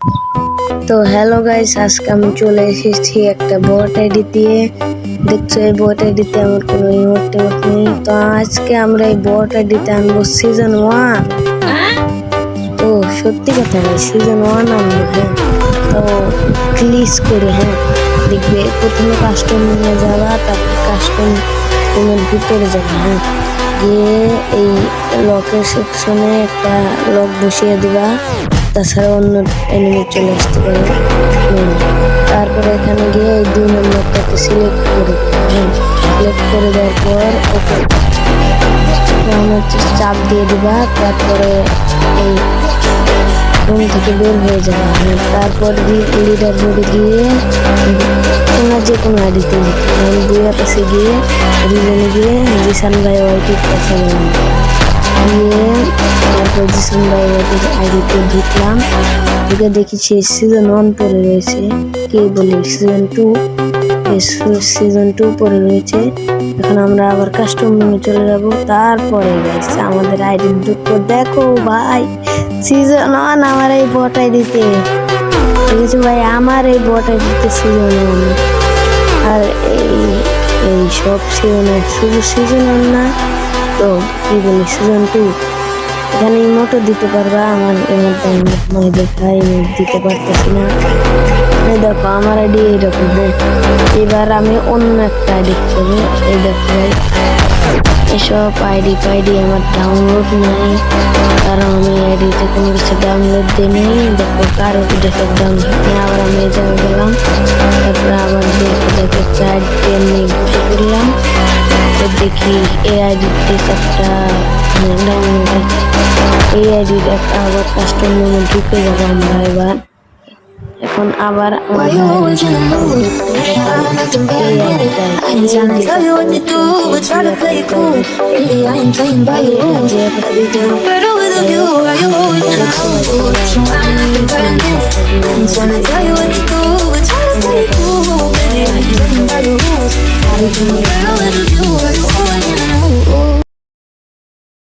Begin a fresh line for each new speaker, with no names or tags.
তো hello guys, আজকে আমি চলে এসেছি একটা বট আইডি দিয়ে। দেখছো এই বট আইডিতে আমার কোনো ইমোট টিমোট নেই। তো আজকে আমরা এই বট আইডিতে আনবো সিজন 1। তো সত্যি কথা ভাই, সিজন 1 আনবো। হ্যাঁ, তো ক্লিক করে দেখবে প্রথমে কাস্টম নিয়ে যাবা, তারপর কাস্টম রুমের ভিতরে যাবা। গিয়ে এই লকের সেকশনে একটা লক বসিয়ে দিবা, তাছাড়া অন্য এনিমি চলে আসতে পারে। তারপরে এখানে গিয়ে এই 2 নম্বরটাকে সিলেক্ট করে সিলেক্ট করে দেওয়ার পর ওকে চাপ দিয়ে দিবা। তারপরে এই রুম থেকে বের হয়ে যাবে। তারপর লিডার বোর্ডে গিয়ে তোমার যে কোনো আইডিতে বুয়া কাছে গিয়ে রিজনে গিয়ে জিসান ভাই ওয়াইটির কাছে গেলাম, গিয়ে তারপর জিসান ভাই ওয়াইটির আইডিতে ঢুকলাম। ঢুকে দেখেছি সিজন 1 পরে রয়েছে, কে বলে সিজন 2 পরে রয়েছে। এখন আমরা আবার কাস্টম রুমে চলে যাব। তারপরে গেছে আমাদের আইডির দুঃখ দেখো ভাই, সিজন 1 আমার এই বট আইডিতে। ঠিক আছে ভাই, আমার এই বট আইডিতে সিজন 1। আর এই সব সিজনে শুধু সিজন 1 না, তো কি বলি সিজন 2 এখানে ইমোটও দিতে পারবা। আমার ইমোট দেখা ইমোট দিতে পারতেছি না। দেখো আমার আইডি এইরকম। এবার আমি অন্য একটা আইডি করবো। এই দেখো ভাই, এসব আইডি আমার ডাউনলোড নাই, কারণ আমি আইডিতে কোনো কিছু ডাউনলোড দিইনি। দেখো কারো দেখো ডাউনলোড নেই। আবার আমি এই জায়গায় গেলাম, তারপরে আবার দেখো একটা আইডি নিয়ে ঘুরে করলাম। তো দেখি এই আইডিতে একটা ডাউনলোড আছে। এই আইডি দেখা আবার কাস্টম রুমে ঢুকে যাবো আমরা। এবার এখন আবার